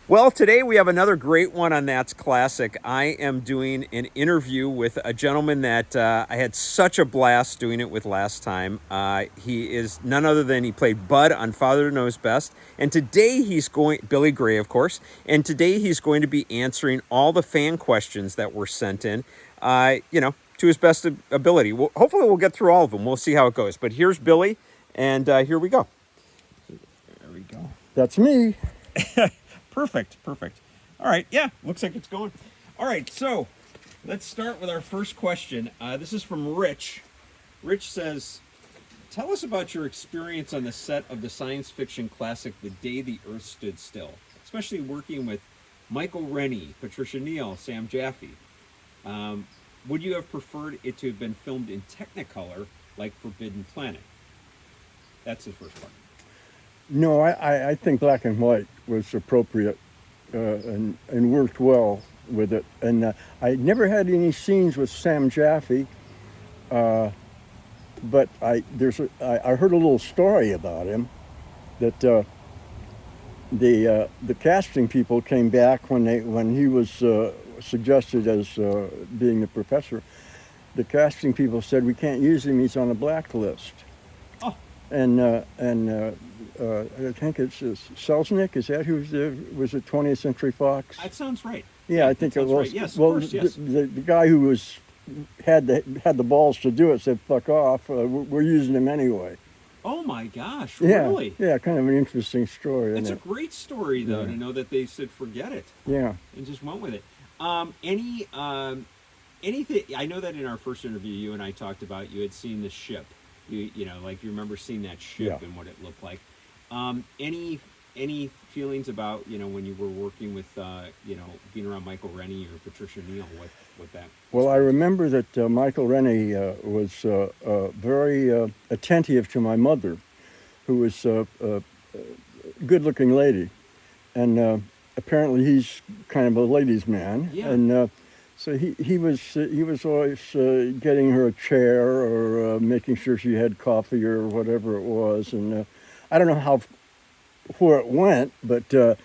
Well, today we have another great one on That's Classic. I am doing an interview with a gentleman that I had such a blast doing it with last time. He is none other than he played Bud on Father Knows Best. And today Billy Gray, of course, and today he's going to be answering all the fan questions that were sent in, to his best ability. Hopefully we'll get through all of them. We'll see how it goes. But here's Billy, and here we go. There we go. That's me. Perfect. All right, yeah, looks like it's going. All right, so let's start with our first question. This is from Rich. Rich says, tell us about your experience on the set of the science fiction classic The Day the Earth Stood Still, especially working with Michael Rennie, Patricia Neal, Sam Jaffe. Would you have preferred it to have been filmed in Technicolor like Forbidden Planet? That's the first one. No, I think black and white was appropriate and worked well with it. And I never had any scenes with Sam Jaffe, but I heard a little story about him that the casting people came back when he was suggested as being the professor. The casting people said, we can't use him, he's on a blacklist. Oh. And I think it's Selznick. Is that was it 20th Century Fox? That sounds right. Yeah, I think it was. Right. Yes, well, of course, yes. The guy who had the balls to do it said, "Fuck off. We're using him anyway." Oh my gosh! Yeah, Really? Yeah, kind of an interesting story. It's a great story, though, to know that they said forget it. Yeah. And just went with it. Anything? I know that in our first interview, you and I talked about you had seen the ship. You remember seeing that ship and what it looked like. Any feelings about when you were working with being around Michael Rennie or Patricia Neal? What that? Well, I remember that Michael Rennie was very attentive to my mother, who was a good-looking lady, and apparently he's kind of a ladies' man. Yeah. And so he was always getting her a chair or making sure she had coffee or whatever it was, and I don't know where it went, but there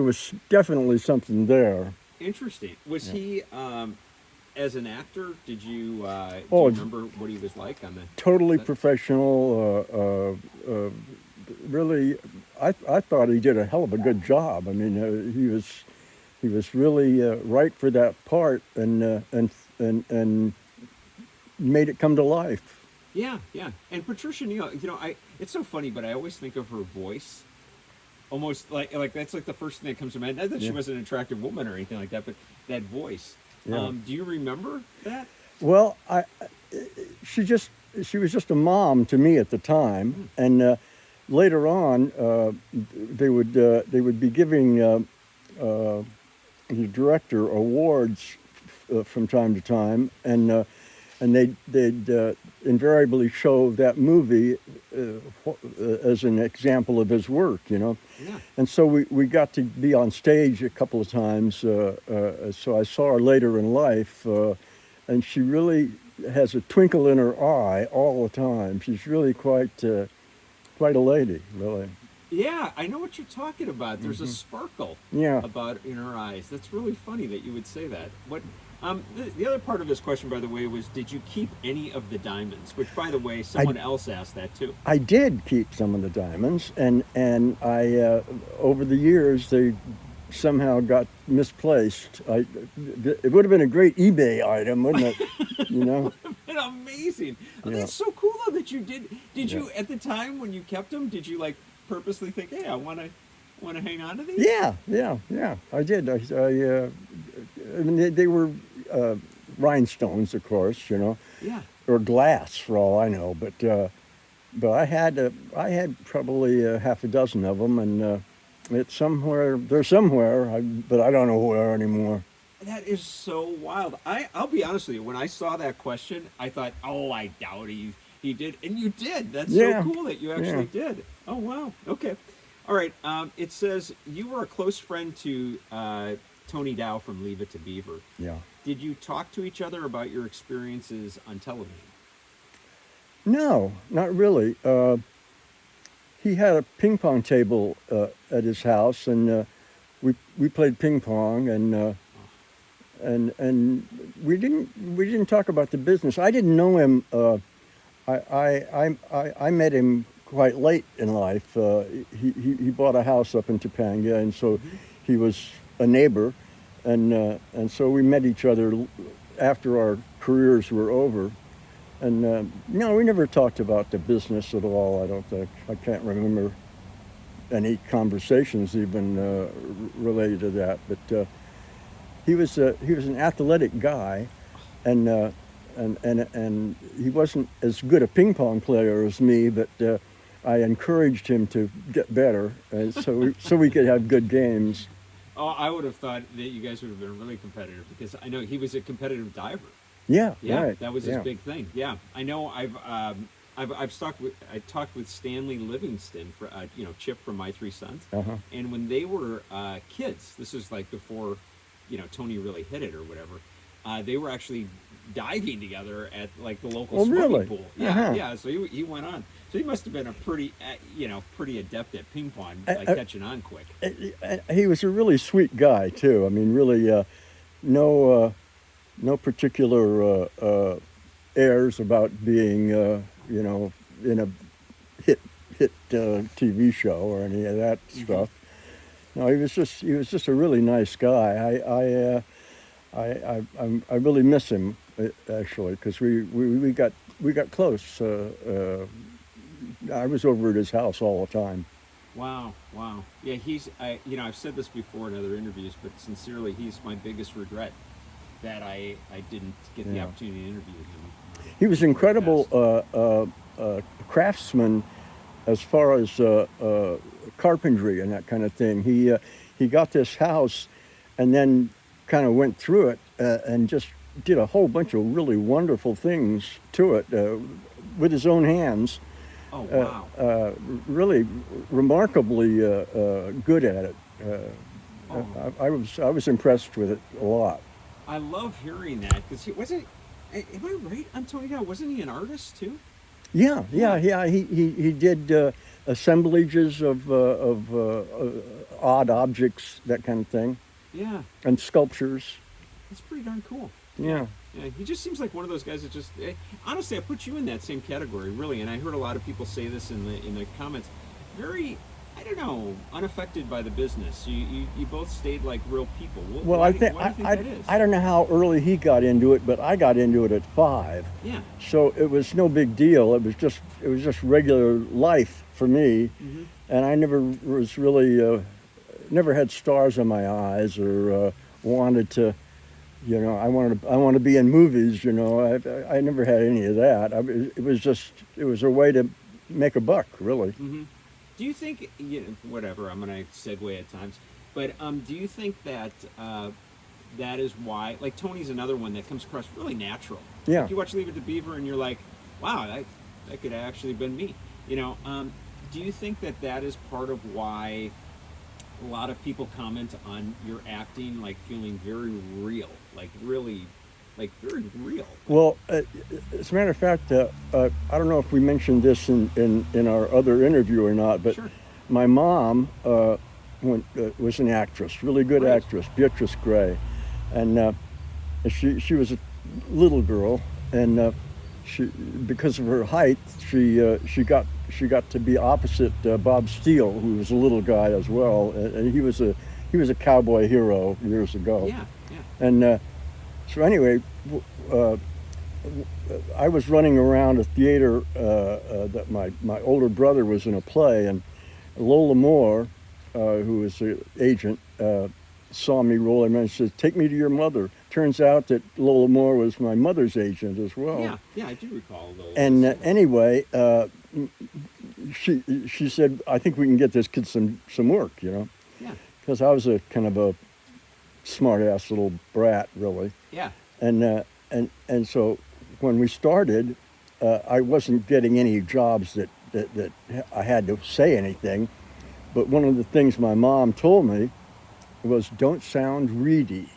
was definitely something there. Interesting. Was he as an actor? Did you do you remember what he was like on the? Totally professional. Really, I thought he did a hell of a good job. I mean, he was really right for that part and made it come to life. Yeah. And Patricia Neal, it's so funny, but I always think of her voice almost like that's like the first thing that comes to mind. Not that she was an attractive woman or anything like that, but that voice. Yeah. Do you remember that? Well, she was just a mom to me at the time, and later on, they would be giving the director awards from time to time, and they'd invariably show that movie as an example of his work, Yeah. And so we got to be on stage a couple of times. So I saw her later in life, and she really has a twinkle in her eye all the time. She's really quite a lady, really. Yeah, I know what you're talking about. There's a sparkle about in her eyes. That's really funny that you would say that. What? The other part of this question, by the way, was did you keep any of the diamonds? Which, by the way, someone else asked that too. I did keep some of the diamonds, and I over the years they somehow got misplaced. It would have been a great eBay item, wouldn't it? It would have been amazing. Oh, that's so cool though that you did. Did you at the time when you kept them? Did you purposely think, hey, I want to hang on to these? Yeah. I did. I mean, they were rhinestones, of course, Yeah. or glass for all I know. But I had probably half a dozen of them, and they're somewhere, but I don't know where anymore. That is so wild. I'll be honest with you. When I saw that question, I thought, oh, I doubt he did, and you did. That's so cool that you actually did. Oh wow. Okay. All right. It says you were a close friend to Tony Dow from Leave It To Beaver. Yeah. Did you talk to each other about your experiences on television? No, not really. He had a ping pong table at his house, and we played ping pong, and we didn't talk about the business. I didn't know him. I met him quite late in life. He bought a house up in Topanga, and so he was a neighbor, and so we met each other after our careers were over. And no, we never talked about the business at all. I don't think. I can't remember any conversations even related to that. But he was an athletic guy, and he wasn't as good a ping pong player as me. But I encouraged him to get better, so we could have good games. Oh, I would have thought that you guys would have been really competitive because I know he was a competitive diver. Yeah, Yeah, right. that was his big thing. Yeah, I know. I talked with Stanley Livingston for Chip from My Three Sons, and when they were kids, this was like before Tony really hit it or whatever. They were actually diving together at like the local swimming pool. Yeah, yeah. So he went on. So he must have been a pretty adept at ping pong, catching on quick. He was a really sweet guy too. I mean, really, no particular airs about being, in a hit TV show or any of that stuff. No, he was just a really nice guy. I really miss him actually because we got close. I was over at his house all the time. Wow. Yeah, I've said this before in other interviews, but sincerely, he's my biggest regret that I didn't get the opportunity to interview him. He was incredible craftsman as far as carpentry and that kind of thing. He got this house and then kind of went through it and just did a whole bunch of really wonderful things to it with his own hands. Oh, wow. Really remarkably good at it. I was impressed with it a lot. I love hearing that because he wasn't. Am I right on Tony Dow? Wasn't he an artist too? Yeah. He did assemblages of odd objects, that kind of thing. Yeah. And sculptures. That's pretty darn cool. Yeah. Yeah, he just seems like one of those guys that just honestly, I put you in that same category, really. And I heard a lot of people say this in the comments. Very, I don't know, unaffected by the business. You both stayed like real people. Well, why do you think that is? I don't know how early he got into it, but I got into it at 5. Yeah. So it was no big deal. It was just regular life for me, and I never was really never had stars in my eyes or wanted to. I want to be in movies. I never had any of that. It was a way to make a buck, really. Mm-hmm. Do you think, whatever, I'm going to segue at times, but do you think that that is why, like Tony's another one that comes across really natural. Yeah. Like you watch Leave It To Beaver and you're like, wow, that could have actually been me. Do you think that is part of why a lot of people comment on your acting, like feeling very real, like really, like very real? Well, as a matter of fact, I don't know if we mentioned this in our other interview or not, but sure. My mom was an actress, really good actress, Beatrice Gray, and she was a little girl, and because of her height, she got to be opposite Bob Steele, who was a little guy as well, and he was a cowboy hero years ago. Yeah. And so anyway, I was running around a theater that my older brother was in a play, and Lola Moore, who was the agent, saw me rolling around and said, "Take me to your mother." Turns out that Lola Moore was my mother's agent as well. Yeah, I do recall Lola. And anyway, she said, "I think we can get this kid some work," Yeah. Because I was a kind of a smart-ass little brat, really. Yeah. And so when we started, I wasn't getting any jobs that I had to say anything. But one of the things my mom told me was, "Don't sound reedy."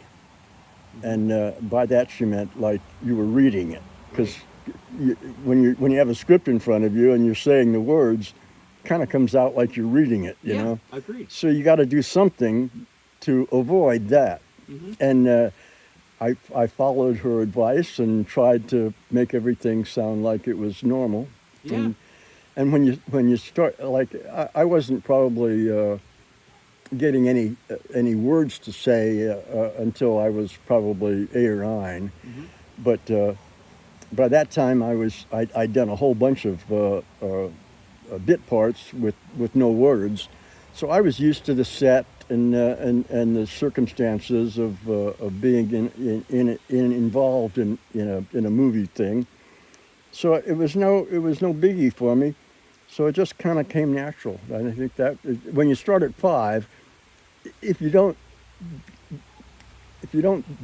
And by that she meant like you were reading it, because when you have a script in front of you and you're saying the words, kind of comes out like you're reading it, you know. Agreed. So you got to do something to avoid that. Mm-hmm. And I followed her advice and tried to make everything sound like it was normal. Yeah. And when you start, like, I wasn't probably getting any words to say until I was probably 8 or 9. Mm-hmm. But by that time, I'd done a whole bunch of bit parts with no words, so I was used to the set and the circumstances of being involved in a movie thing. So it was no biggie for me. So it just kind of came natural. I think that when you start at 5, if you don't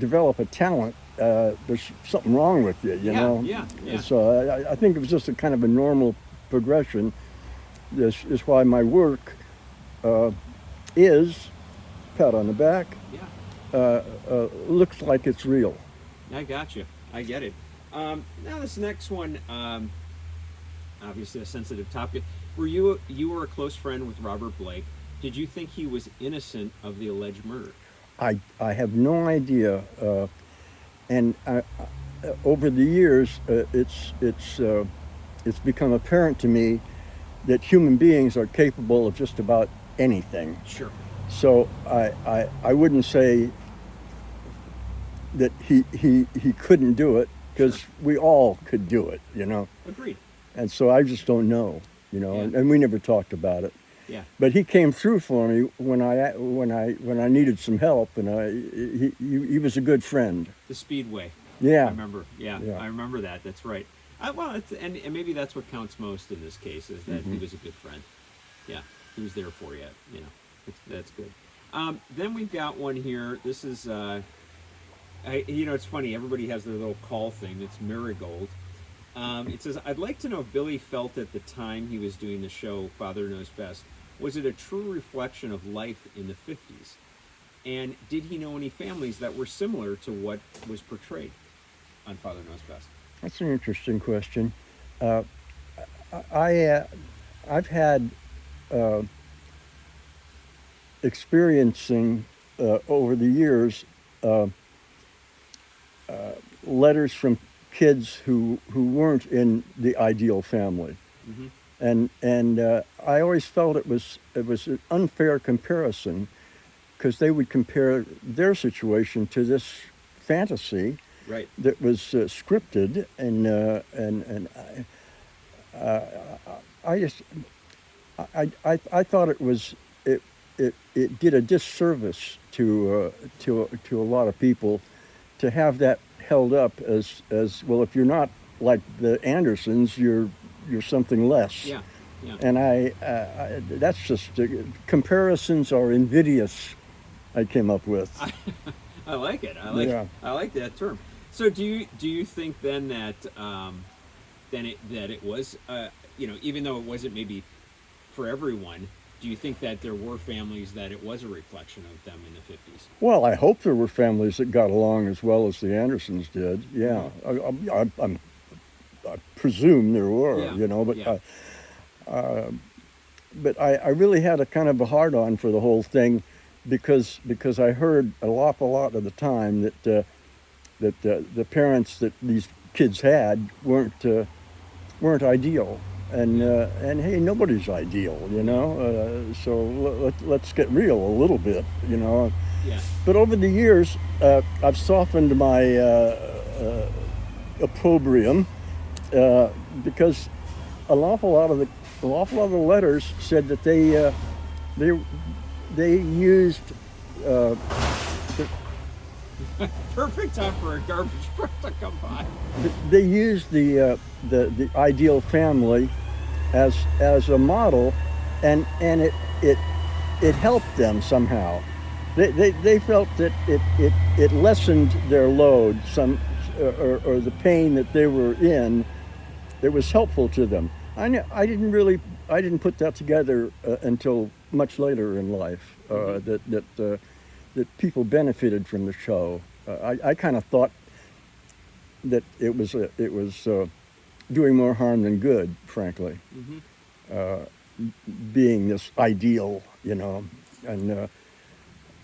develop a talent, there's something wrong with you, you know. Yeah. So I think it was just a kind of a normal progression. This is why my work is, pat on the back, Yeah. looks like it's real. I got you. I get it. Now this next one, obviously a sensitive topic. You were a close friend with Robert Blake. Did you think he was innocent of the alleged murder? I have no idea, and over the years, it's become apparent to me that human beings are capable of just about anything. Sure. So I wouldn't say that he couldn't do it, because Sure. we all could do it, you know. Agreed. And so I just don't know, you know, Yeah. and we never talked about it. Yeah. But he came through for me when I needed some help, and he was a good friend. The Speedway. Yeah. I remember. Yeah. I remember that. That's right. Well, and maybe that's what counts most in this case, is that he was a good friend. Yeah. He was there for you. You know, that's good. Then we've got one here. This is, it's funny. Everybody has their little call thing. It's Marigold. It says, I'd like to know if Billy felt at the time he was doing the show Father Knows Best, was it a true reflection of life in the 50s? And did he know any families that were similar to what was portrayed on Father Knows Best? That's an interesting question. I've had experiencing over the years letters from kids who weren't in the ideal family. Mm-hmm. And I always felt it was an unfair comparison, because they would compare their situation to this fantasy Right. that was scripted, and I thought it did a disservice to a lot of people to have that held up as well. If you're not like the Andersons, you're something less. Yeah. Yeah. And I that's just comparisons are invidious. I came up with. I like it. Yeah. I like that term. So do you think then that it was even though it wasn't maybe for everyone, do you think that there were families that it was a reflection of them in the 50s? Well, I hope there were families that got along as well as the Andersons did. Yeah, I presume there were, Yeah. you know, but Yeah. But I really had a kind of a hard-on for the whole thing, because I heard an awful lot of the time that the parents that these kids had weren't ideal, and hey, nobody's ideal, you know. So let's get real a little bit, you know. Yeah. But over the years, I've softened my opprobrium, because an awful lot of the letters said that they used Perfect time for a garbage truck to come by. they used the ideal family as a model, and it helped them somehow. They felt that it lessened their load or the pain that they were in. It was helpful to them. I didn't put that together until much later in life, that people benefited from the show. I kind of thought that it was doing more harm than good, frankly. Mm-hmm. Being this ideal, you know, and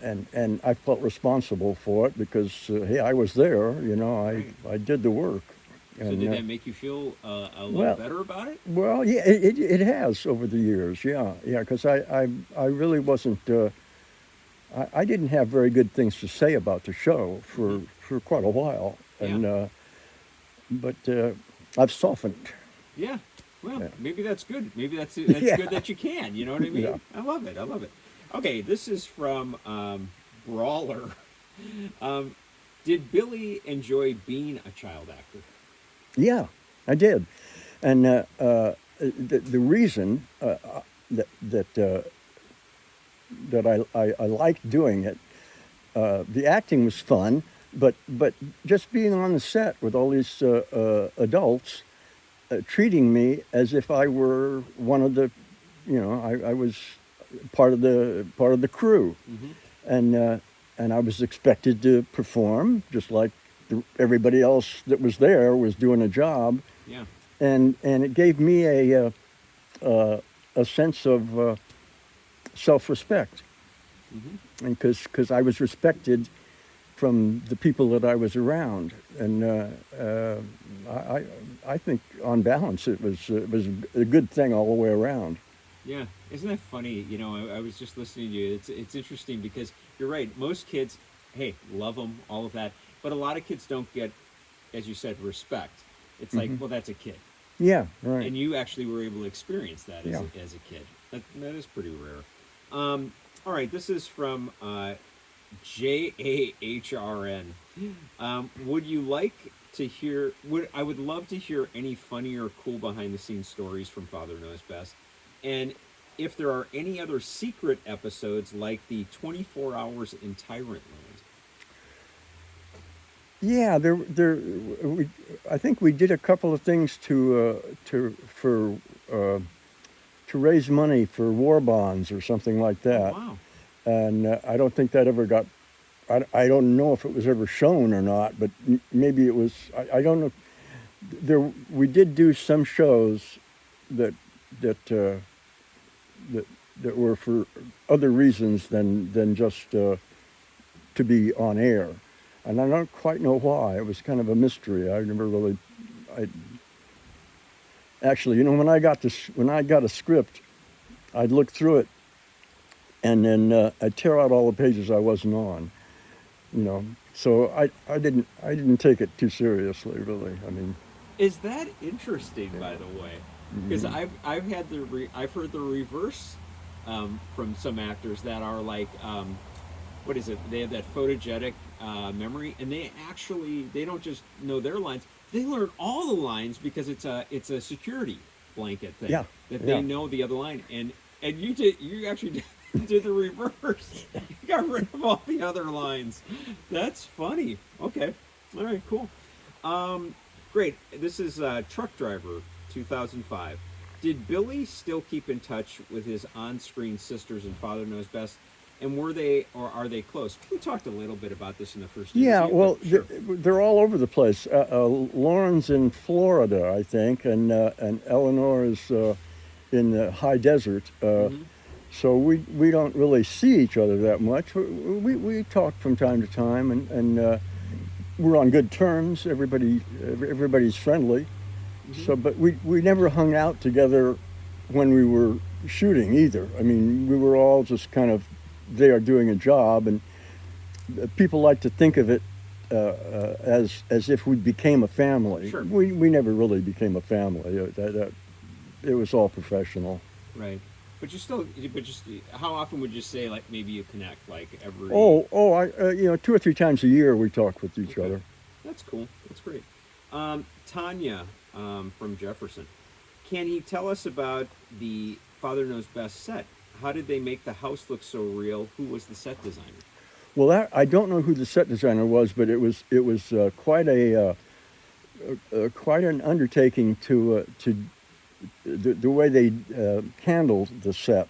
and I felt responsible for it because hey, I was there. You know, Right. I did the work. So And, did that make you feel a little well, better about it? well, yeah, it has over the years. Yeah, yeah, because I really wasn't. I didn't have very good things to say about the show Hmm. for quite a while, Yeah. and but I've softened. Yeah. Well, Yeah. maybe that's good. Maybe that's Yeah, good that you can. You know what I yeah. mean? I love it. I love it. Okay, this is from Brawler. Um, did Billy enjoy being a child actor? Yeah, I did, and the reason that that I liked doing it, the acting was fun, but just being on the set with all these adults treating me as if I were one of the, you know, I was part of the crew, Hmm. and uh, and I was expected to perform just like everybody else that was there was doing a job, Yeah. and it gave me a sense of self-respect, Hmm. and because I was respected from the people that I was around, and I I think on balance it was a good thing all the way around. Yeah. Isn't that funny? You know, I was just listening to you. It's interesting because you're right. Most kids, hey, love them, all of that, but a lot of kids don't get, as you said, respect. It's like, Hmm. well, that's a kid, Yeah, right. and you actually were able to experience that Yeah. as a kid. That is pretty rare. All right, this is from JAHRN. Would you like to hear? I would love to hear any funny or cool behind the scenes stories from Father Knows Best, and if there are any other secret episodes like the 24 Hours in Tyrant Land. Yeah, I think we did a couple of things uh, to raise money for war bonds or something like Oh that, wow! and I don't think that ever got. I don't know if it was ever shown or not, but maybe it was. I don't know. We did do some shows that that that that were for other reasons than just to be on air, and I don't quite know why. It was kind of a mystery. I never really. I actually, you know, when I got a script, I'd look through it, and then I'd tear out all the pages I wasn't on. You know, so I didn't take it too seriously, really. I mean, Is that interesting, yeah. by the way? Because Hmm. I've had I've heard the reverse from some actors that are like what is it? They have that photogenic memory, and they don't just know their lines. They learn all the lines because it's a security blanket thing Yeah, that they yeah. know the other line. And you actually did the reverse. You got rid of all the other lines. That's funny. Okay, all right, cool. Um, Great. This is Truck Driver 2005. Did Billy still keep in touch with his on-screen sisters and Father Knows Best? And were they or are they close? We talked a little bit about this in the first Yeah, interview, but well, sure. they're all over the place. Lauren's in Florida, I think, and Elinor is in the high desert. Hmm. So we don't really see each other that much. We talk from time to time, and we're on good terms. Everybody's friendly. Hmm. So, but we never hung out together when we were shooting either. I mean, we were all just kind of there doing a job, and people like to think of it as if we became a family. Sure. We never really became a family. It was all professional. Right. But you still, but just how often would you say like maybe you connect like every? I you know, 2 or 3 times a year we talk with each Okay, other. that's cool. That's great. Tanya from Jefferson. Can you tell us about the Father Knows Best set? How did they make the house look so real? Who was the set designer? Well, I don't know who the set designer was, but it was quite an undertaking to the way they handled the set.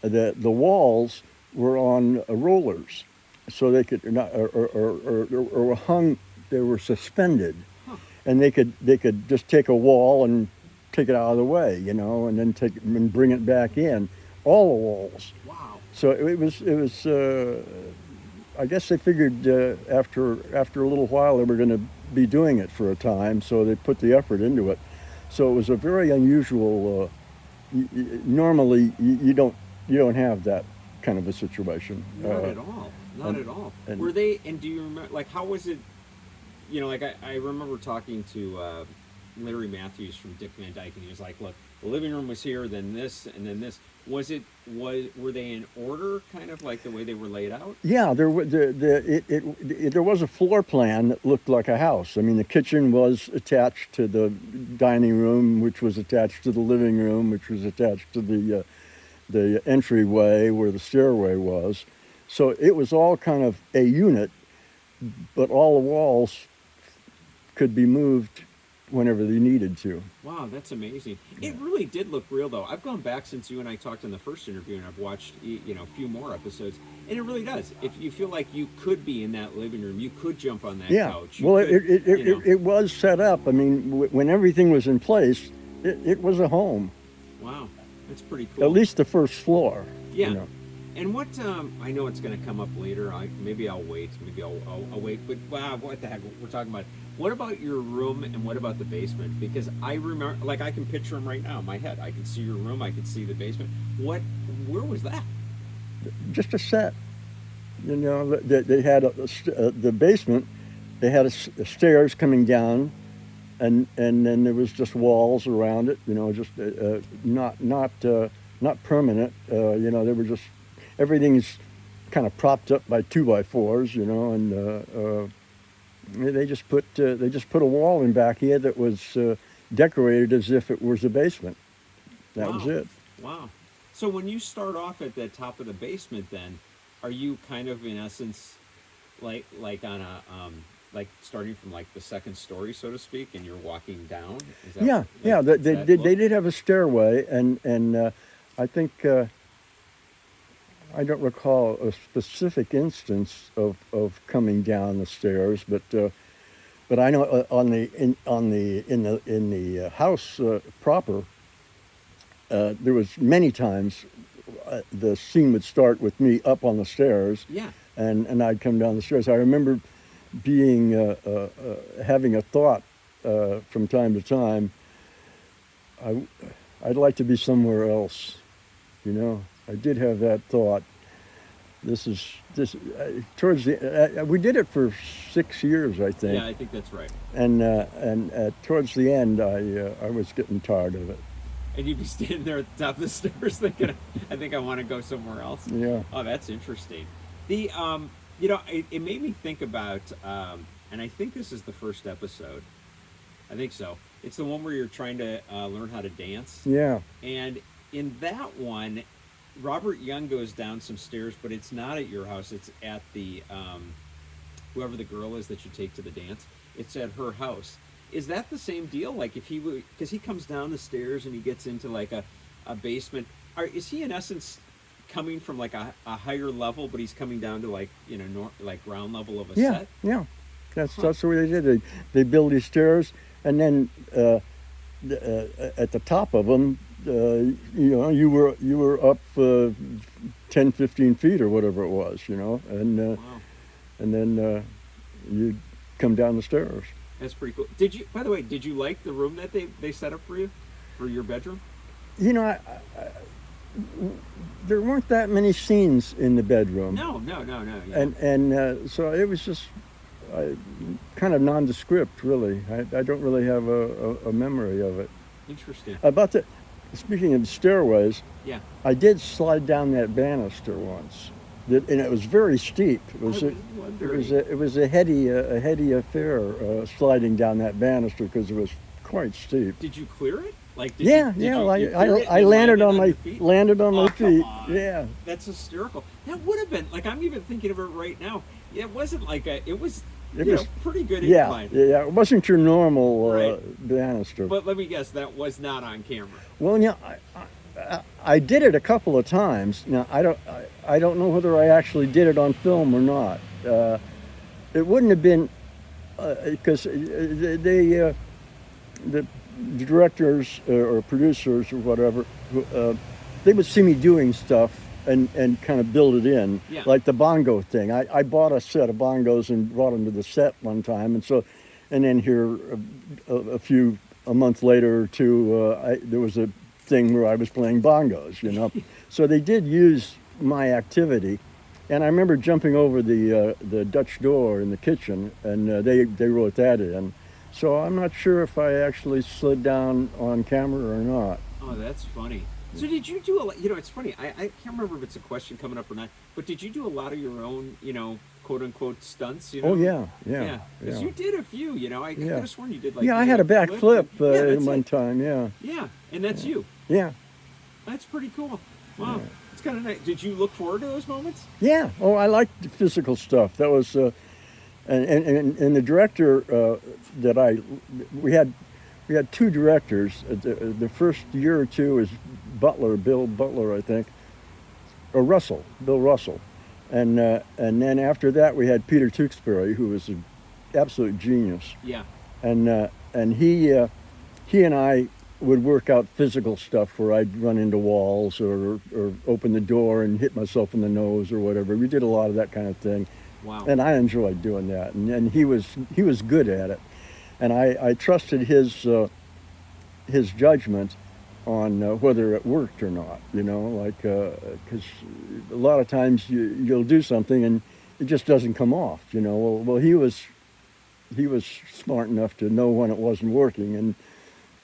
The walls were on rollers, so they could not or were hung. They were suspended, Huh. and they could just take a wall and take it out of the way, you know, and then take and bring it back in. All the walls. Wow. So it was. I guess they figured after a little while they were going to be doing it for a time, so they put the effort into it. So it was a very unusual. Normally, you don't have that kind of a situation. Not at all. Not at all. Were they? And do you remember? Like, how was it? You know, like I remember talking to Larry Matthews from Dick Van Dyke, and he was like, "Look, the living room was here, then this, and then this." Were they in order, kind of like the way they were laid out? Yeah, there was a floor plan that looked like a house. I mean, the kitchen was attached to the dining room, which was attached to the living room, which was attached to the entryway where the stairway was. So it was all kind of a unit, but all the walls could be moved whenever they needed to. Wow, that's amazing. Yeah. It really did look real, though. I've gone back since you and I talked in the first interview, and I've watched a few more episodes, and it really does. If you feel like you could be in that living room, you could jump on that couch. Well, it was set up. I mean, when everything was in place, it was a home. Wow, that's pretty cool. At least the first floor. Yeah. You know. And what, I know it's going to come up later. Maybe I'll wait. Maybe I'll wait. But wow, what the heck? We're talking about. What about your room and what about the basement? Because I remember, like, I can picture them right now in my head. I can see your room. I can see the basement. Where was that? Just a set. You know, they had the basement. They had a stairs coming down, and then there was just walls around it. You know, just not permanent. You know, they were just everything's kind of propped up by 2x4s. You know, and they just put a wall in back here that was decorated as if it was a basement. That was it. Wow. So when you start off at the top of the basement, then are you kind of in essence like on a like starting from like the second story, so to speak, and you're walking down? Is that, they did have a stairway, and I think. I don't recall a specific instance of coming down the stairs, but I know in the house proper, there was many times the scene would start with me up on the stairs, and I'd come down the stairs. I remember being having a thought from time to time. I'd like to be somewhere else, you know. I did have that thought. Towards the we did it for 6 years, I think. Yeah, I think that's right. And towards the end, I was getting tired of it. And you'd be standing there at the top of the stairs thinking, I think I want to go somewhere else. Yeah. Oh, that's interesting. The it made me think about, and I think this is the first episode. I think so. It's the one where you're trying to learn how to dance. Yeah. And in that one, Robert Young goes down some stairs, but it's not at your house. It's at the whoever the girl is that you take to the dance. It's at her house. Is that the same deal? Like if he would, because he comes down the stairs and he gets into like a basement. Is he in essence coming from like a higher level, but he's coming down to like like ground level of a set? Yeah. That's the way they did it. They build these stairs, and then at the top of them. You were up 10, 15 feet or whatever it was, you know, and wow. And then you come down the stairs. That's pretty cool. By the way, did you like the room that they set up for you, for your bedroom? You know, there weren't that many scenes in the bedroom. No. Yeah. And so it was just kind of nondescript, really. I don't really have a memory of it. Interesting. Speaking of stairways, yeah, I did slide down that banister once, and it was very steep. It was a heady affair sliding down that banister because it was quite steep. Did you clear it? Like I landed on my feet. Yeah, that's hysterical. That would have been like I'm even thinking of it right now. It wasn't like it was pretty good incline. Yeah, it wasn't your normal banister. But let me guess, that was not on camera. Well, yeah, I did it a couple of times. Now I don't know whether I actually did it on film or not. It wouldn't have been because the directors or producers or whatever, they would see me doing stuff and kind of build it in, Yeah. like the bongo thing. I bought a set of bongos and brought them to the set one time, and then here a month later or two, there was a thing where I was playing bongos, you know. So they did use my activity, and I remember jumping over the Dutch door in the kitchen, and they wrote that in. So I'm not sure if I actually slid down on camera or not. Oh, that's funny. So did you do a lot? You know, it's funny. I can't remember if it's a question coming up or not. But did you do a lot of your own, you know, quote unquote stunts? You know? Oh yeah. Because you did a few. You know, I could have sworn you did like. Yeah, I had a backflip one it. time. Yeah. Yeah, and that's you. Yeah. That's pretty cool. Wow, it's kind of nice. Did you look forward to those moments? Yeah. Oh, I liked the physical stuff. That was, and the director we had two directors. The first year or two was Bill Butler, I think, or Bill Russell, and then after that we had Peter Tewksbury, who was an absolute genius. Yeah. And he and I would work out physical stuff where I'd run into walls or open the door and hit myself in the nose or whatever. We did a lot of that kind of thing. Wow. And I enjoyed doing that. And he was good at it. And I trusted his judgment on whether it worked or not, you know, like, because a lot of times you'll do something and it just doesn't come off, you know. Well, he was smart enough to know when it wasn't working and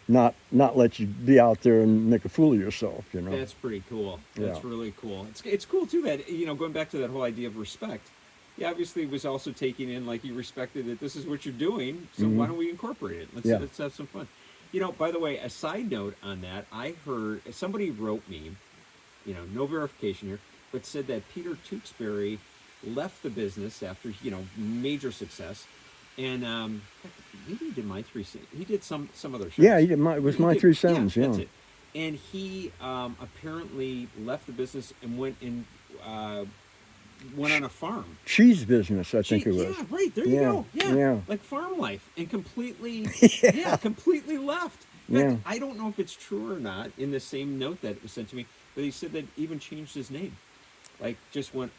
not let you be out there and make a fool of yourself, you know. That's pretty cool. That's really cool. It's cool too that, you know, going back to that whole idea of respect. He obviously was also taking in, like, he respected that this is what you're doing, so why don't we incorporate it? Let's have some fun. You know, by the way, a side note on that, I heard somebody wrote me, you know, no verification here, but said that Peter Tewksbury left the business after, you know, major success. And maybe he did My Three Cents. He did some other shows. Yeah, it was My Three Cents. Yeah, that's it. And he apparently left the business and went on a farm. Cheese business, I think it was. Yeah, right. There you go. Yeah, like farm life, and completely, completely left. In fact, I don't know if it's true or not. In the same note that was sent to me, but he said that even changed his name, like just went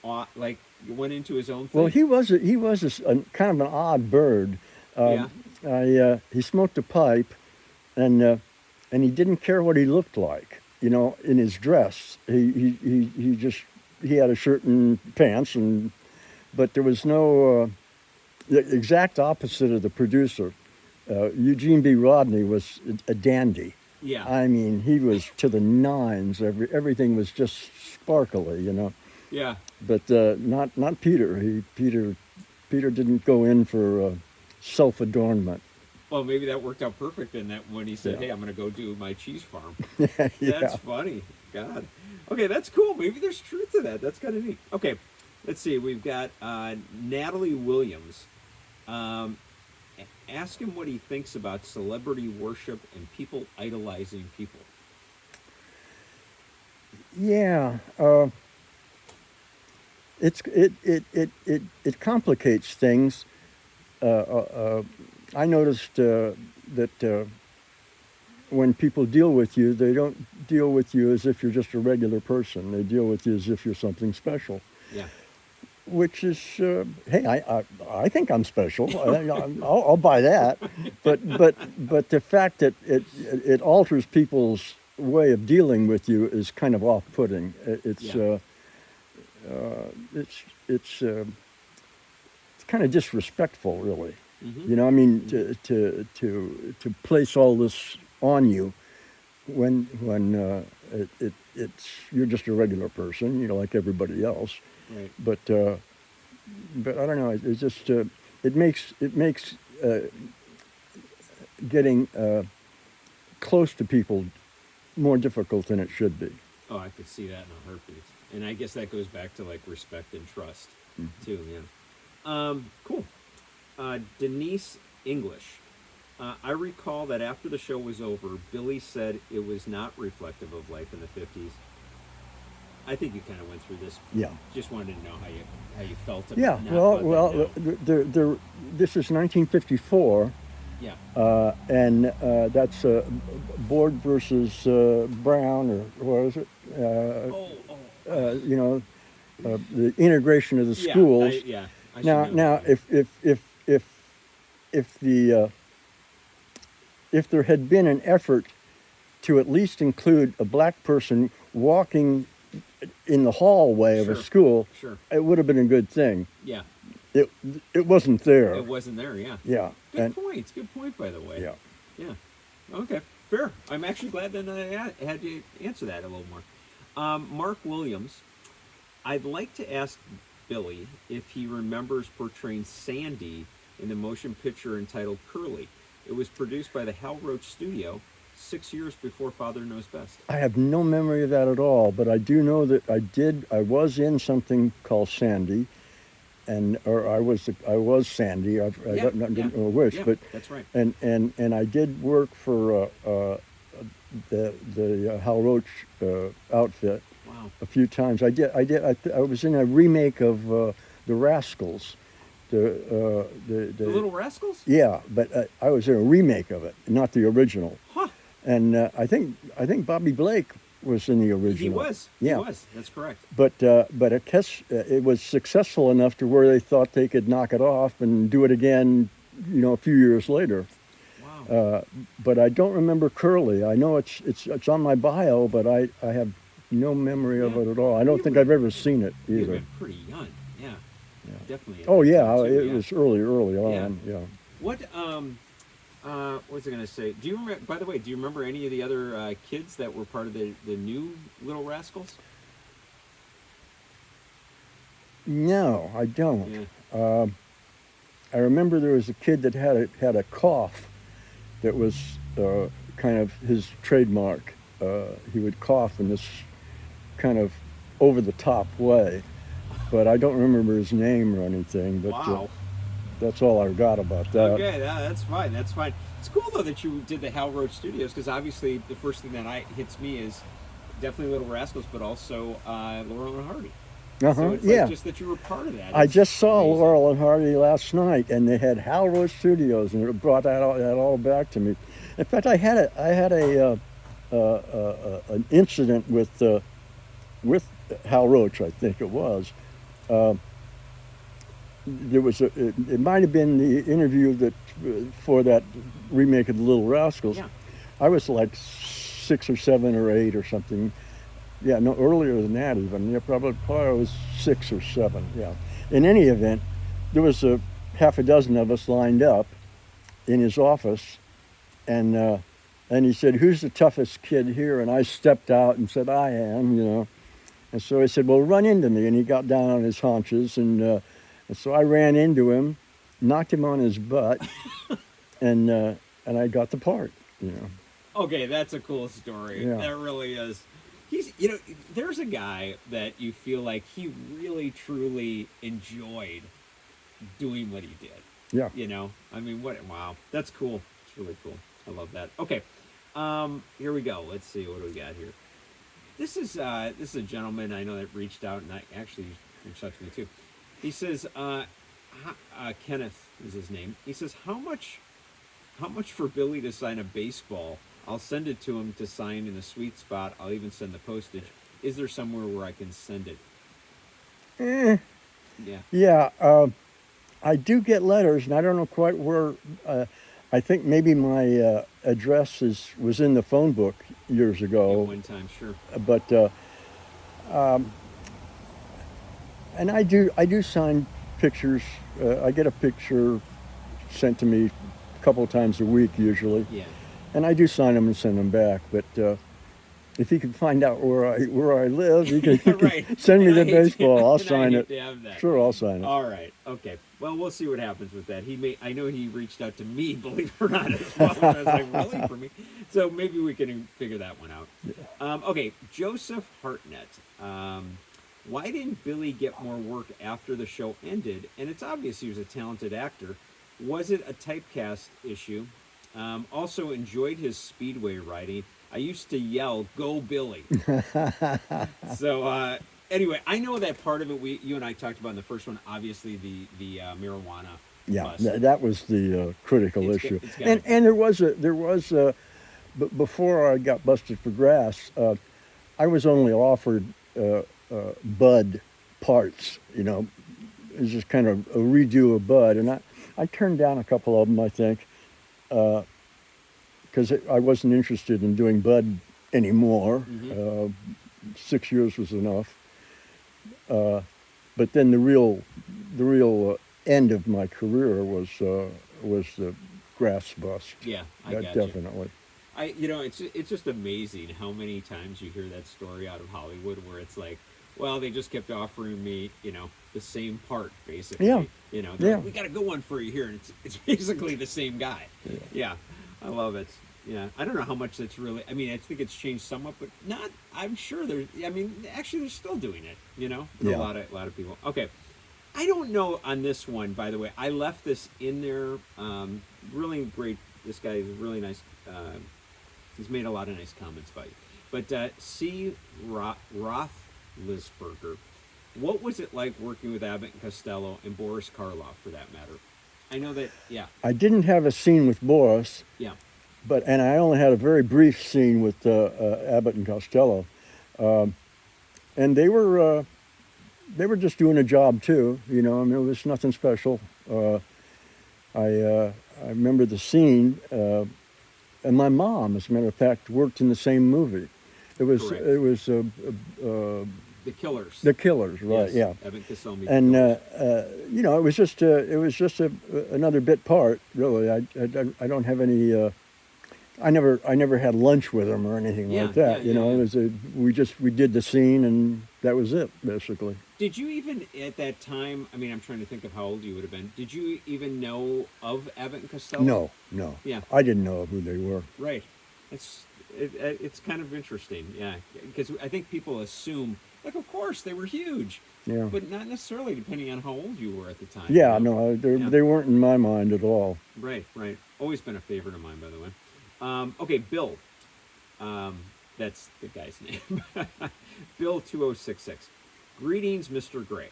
into his own thing. Well, he was a kind of an odd bird. He smoked a pipe, and he didn't care what he looked like. You know, in his dress, he had a shirt and pants, but there was no the exact opposite of the producer. Eugene B. Rodney was a dandy. Yeah. I mean, he was to the nines. Everything was just sparkly, you know. Yeah. But not Peter. Peter didn't go in for self-adornment. Well, maybe that worked out perfect in that when he said, "Hey, I'm going to go do my cheese farm." Yeah. That's funny. God. Okay, that's cool. Maybe there's truth to that. That's kind of neat. Okay, let's see. We've got Natalie Williams. Ask him what he thinks about celebrity worship and people idolizing people. Yeah. It complicates things. I noticed that when people deal with you, they don't deal with you as if you're just a regular person. They deal with you as if you're something special. Yeah. Which is, hey, I think I'm special. I'll buy that. But the fact that it alters people's way of dealing with you is kind of off-putting. It's kind of disrespectful, really. Mm-hmm. You know, I mean, to place all this on you when it's you're just a regular person, you know, like everybody else. Right. But I don't know. It's just it makes getting close to people more difficult than it should be. Oh, I could see that in a heartbeat. And I guess that goes back to like respect and trust too. Yeah. Cool. Denise English. I recall that after the show was over, Billy said it was not reflective of life in the 50s. I think you kind of went through this. Yeah. Just wanted to know how you felt about Yeah. This is 1954. Yeah. And that's Board versus Brown, or what is it? you know, the integration of the schools. I should Now, know now, that. if the if there had been an effort to at least include a black person walking in the hallway of a Sure. school, Sure. it would have been a good thing. Yeah. It it wasn't there. It wasn't there. Yeah. Yeah, Good point. Good point, by the way. yeah. Yeah. Okay. Fair. I'm actually glad that I had to answer that a little more. Mark Williams, I'd like to ask Billy if he remembers portraying Sandy in the motion picture entitled Curly. It was produced by the Hal Roach Studio 6 years before Father Knows Best. I have no memory of that at all, but I do know that I was in something called Sandy, or I was Sandy. I didn't know which, Yeah, but that's right. And I did work for the Hal Roach outfit Wow. a few times. I was in a remake of the Rascals. The Little Rascals? Yeah, but I was in a remake of it, not the original. Huh. And I think Bobby Blake was in the original. He was. Yeah. He was. That's correct. But it was successful enough to where they thought they could knock it off and do it again, a few years later. Wow. But I don't remember Curly. I know it's on my bio, but I have no memory of it at all. I don't think I've ever seen it You've either. been pretty young. Yeah. Definitely. Oh yeah, Too, it was early on. Yeah. What was I going to say? Do you remember? By the way, do you remember any of the other kids that were part of the new Little Rascals? No, I don't. Yeah. I remember there was a kid that had a cough that was kind of his trademark. He would cough in this kind of over the top way, but I don't remember his name or anything. But Wow. that's all I've got about that. Okay, that's fine. That's fine. It's cool though that you did the Hal Roach Studios, because obviously the first thing that hits me is definitely Little Rascals, but also Laurel and Hardy. So it's like just that you were part of that. I just saw amazing. Laurel and Hardy last night, and they had Hal Roach Studios, and it brought that all back to me. In fact, I had an incident with Hal Roach, I think it was. There was it might have been the interview that for that remake of the Little Rascals. Yeah. I was like 6 or 7 or 8 or something. Yeah, no, earlier than that even. Yeah, probably I was 6 or 7. Yeah. In any event, there was half a dozen of us lined up in his office, and he said, "Who's the toughest kid here?" And I stepped out and said, "I am," And so he said, "Well, run into me." And he got down on his haunches, and so I ran into him, knocked him on his butt, and I got the part. Okay, that's a cool story. Yeah. That really is. He's, there's a guy that you feel like he really, truly enjoyed doing what he did. Yeah. I mean, wow, that's cool. It's really cool. I love that. Okay, here we go. Let's see, what do we got here? This is a gentleman I know that reached out, and I actually reached out to me too. He says, Kenneth is his name. He says, how much for Billy to sign a baseball? I'll send it to him to sign in a sweet spot. I'll even send the postage. Is there somewhere where I can send it? Yeah. Yeah, I do get letters, and I don't know quite where. I think maybe my address was in the phone book years ago. At one time, sure. But and I do sign pictures. I get a picture sent to me a couple of times a week usually. Yeah. And I do sign them and send them back. But if he can find out where I live, he can, Right. send me the baseball. I'll sign it. To have that. Sure, I'll sign it. All right. Okay. Well, we'll see what happens with that. I know he reached out to me, believe it or not, as well. I was like, really, for me? So maybe we can figure that one out. Yeah. Okay. Joseph Hartnett. Why didn't Billy get more work after the show ended? And it's obvious he was a talented actor. Was it a typecast issue? Also enjoyed his speedway riding. I used to yell, "Go Billy!" So anyway, I know that part of it. You and I talked about in the first one. Obviously, the marijuana. Yeah, bust. that was the critical issue. And there was before I got busted for grass, I was only offered Bud parts. You know, it was just kind of a redo of Bud, and I turned down a couple of them, I think, because I wasn't interested in doing Bud anymore. 6 years was enough. But then the real end of my career was the grass bust. Yeah, I got definitely. It's just amazing how many times you hear that story out of Hollywood where it's like, well, they just kept offering me, the same part basically. Yeah. They're like, we got a good one for you here, and it's basically the same guy. Yeah, I love it. Yeah, I don't know how much that's really. I mean, I think it's changed somewhat, but not. I'm sure they're. I mean, actually, they're still doing it. With a lot of people. Okay, I don't know on this one. By the way, I left this in there. Really great. This guy is really nice. He's made a lot of nice comments about you. But C. Roethlisberger, what was it like working with Abbott and Costello and Boris Karloff, for that matter? I know that. Yeah. I didn't have a scene with Boris. Yeah. And I only had a very brief scene with Abbott and Costello, and they were just doing a job too. I mean, it was nothing special. I remember the scene, and my mom, as a matter of fact, worked in the same movie. It was The Killers. The Killers, right? Yes. Yeah. Abbott and Costello. And it was just another bit part. Really, I don't have any. I never had lunch with him or anything like that. It was we did the scene and that was it basically. Did you even at that time? I mean, I'm trying to think of how old you would have been. Did you even know of Abbott and Costello? No. Yeah. I didn't know who they were. Right. It's kind of interesting. Yeah, because I think people assume, like, of course they were huge. Yeah. But not necessarily, depending on how old you were at the time. Yeah. No, they weren't in my mind at all. Right. Always been a favorite of mine, by the way. Okay, Bill. That's the guy's name. Bill 2066. Greetings, Mr. Gray.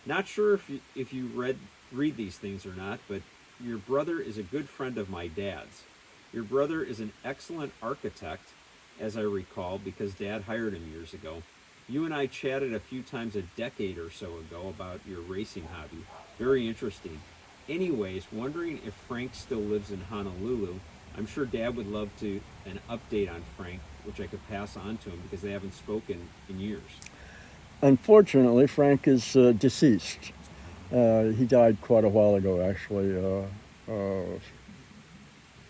Not sure if you read these things or not, but your brother is a good friend of my dad's. Your brother is an excellent architect, as I recall, because Dad hired him years ago. You and I chatted a few times a decade or so ago about your racing hobby. Very interesting. Anyways, wondering if Frank still lives in Honolulu. I'm sure Dad would love an update on Frank, which I could pass on to him because they haven't spoken in years. Unfortunately, Frank is deceased. He died quite a while ago, actually.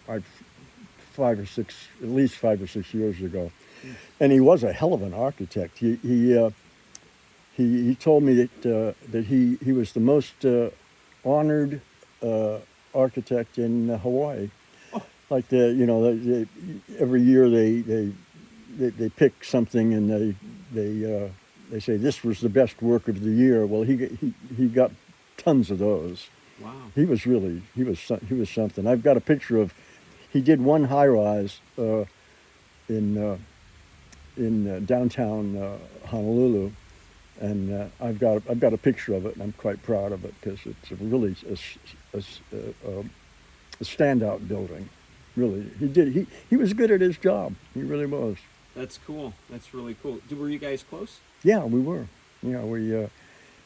At least 5 or 6 years ago, and he was a hell of an architect. He told me that he was the most honored architect in Hawaii. Like every year they pick something and they say this was the best work of the year. Well, he got tons of those. Wow. He was something. I've got a picture of. He did one high rise in downtown Honolulu, and I've got a picture of it, and I'm quite proud of it because it's really a standout building. Really, he was good at his job. He really was. That's cool. That's really cool. Were you guys close? Yeah, we were. Yeah,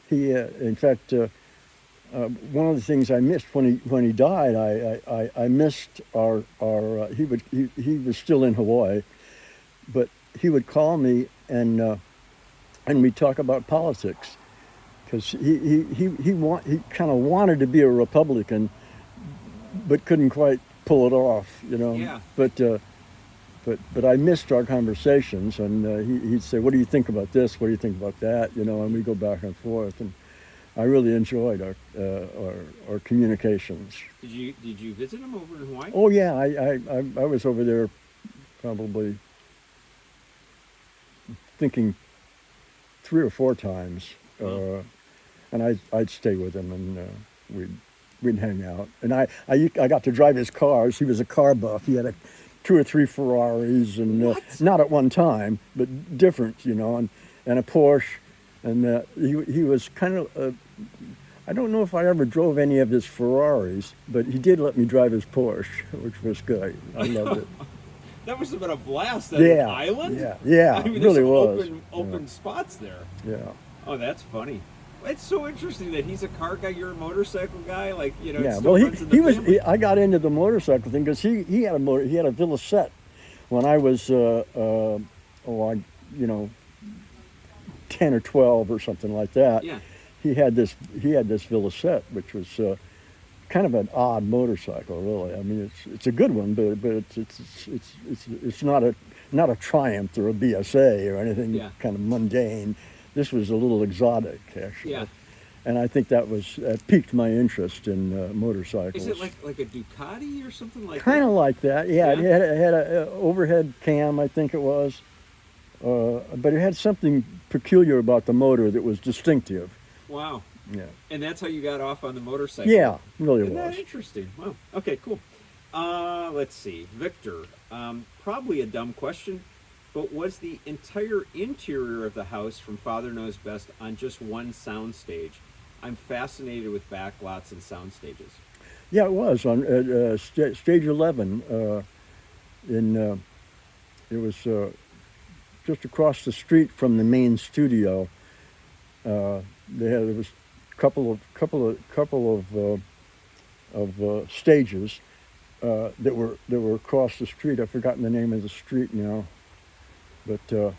in fact, one of the things I missed when he died, I missed our he was still in Hawaii, but he would call me and we'd talk about politics because he kind of wanted to be a Republican, but couldn't quite pull it off, Yeah. But I missed our conversations, and he'd say, "What do you think about this? What do you think about that?" And we go back and forth, and I really enjoyed our communications. Did you visit him over in Hawaii? Oh yeah, I was over there, probably thinking 3 or 4 times, and I'd stay with him, and we'd hang out, and I got to drive his cars. He was a car buff. He had 2 or 3 Ferraris, and not at one time, but different, and a Porsche, and he was kind of. I don't know if I ever drove any of his Ferraris, but he did let me drive his Porsche, which was good. I loved it. That must have been a blast. That Yeah, island. yeah, I mean, it really there's was. open spots there. Yeah. Oh, that's funny. It's so interesting that he's a car guy, you're a motorcycle guy. Like, you know, it Yeah, still well, runs in the family. I got into the motorcycle thing because he had a Villicette when I was, you know, 10 or 12 or something like that. Yeah. He had this Villicette, which was kind of an odd motorcycle, really. I mean, it's a good one, but it's not a Triumph or a BSA or anything kind of mundane. This was a little exotic, actually. Yeah. And I think that piqued my interest in motorcycles. Is it like a Ducati or something like kind that? of like that, yeah. Yeah? It had a overhead cam, I think it was. But it had something peculiar about the motor that was distinctive. Wow. Yeah. And that's how you got off on the motorcycle? Yeah, really Isn't was. that interesting? Wow. Okay, cool. Let's see. Victor, probably a dumb question, but was the entire interior of the house from Father Knows Best on just one soundstage? I'm fascinated with backlots and sound stages. Yeah, it was on stage 11. It was just across the street from the main studio. There was a couple of stages that were across the street. I've forgotten the name of the street now, but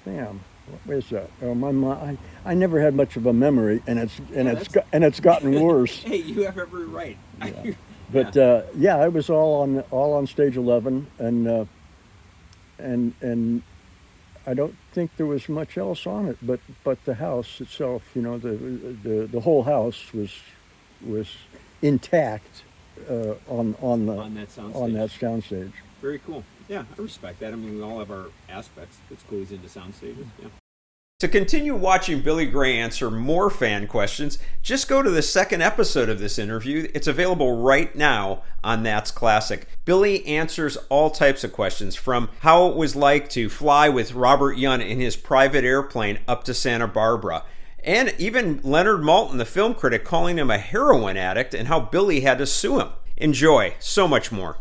damn. What is that? Oh, I never had much of a memory, and it's gotten worse. Hey, you have every right. Yeah. But it was all on stage 11, and I don't think there was much else on it, but the house itself, you know, the whole house was intact on that soundstage. Very cool. Yeah, I respect that. I mean, we all have our aspects. It's cool he's into sound stages. Yeah. To continue watching Billy Gray answer more fan questions, just go to the second episode of this interview. It's available right now on That's Classic. Billy answers all types of questions, from how it was like to fly with Robert Young in his private airplane up to Santa Barbara, and even Leonard Maltin, the film critic, calling him a heroin addict and how Billy had to sue him. Enjoy. So much more.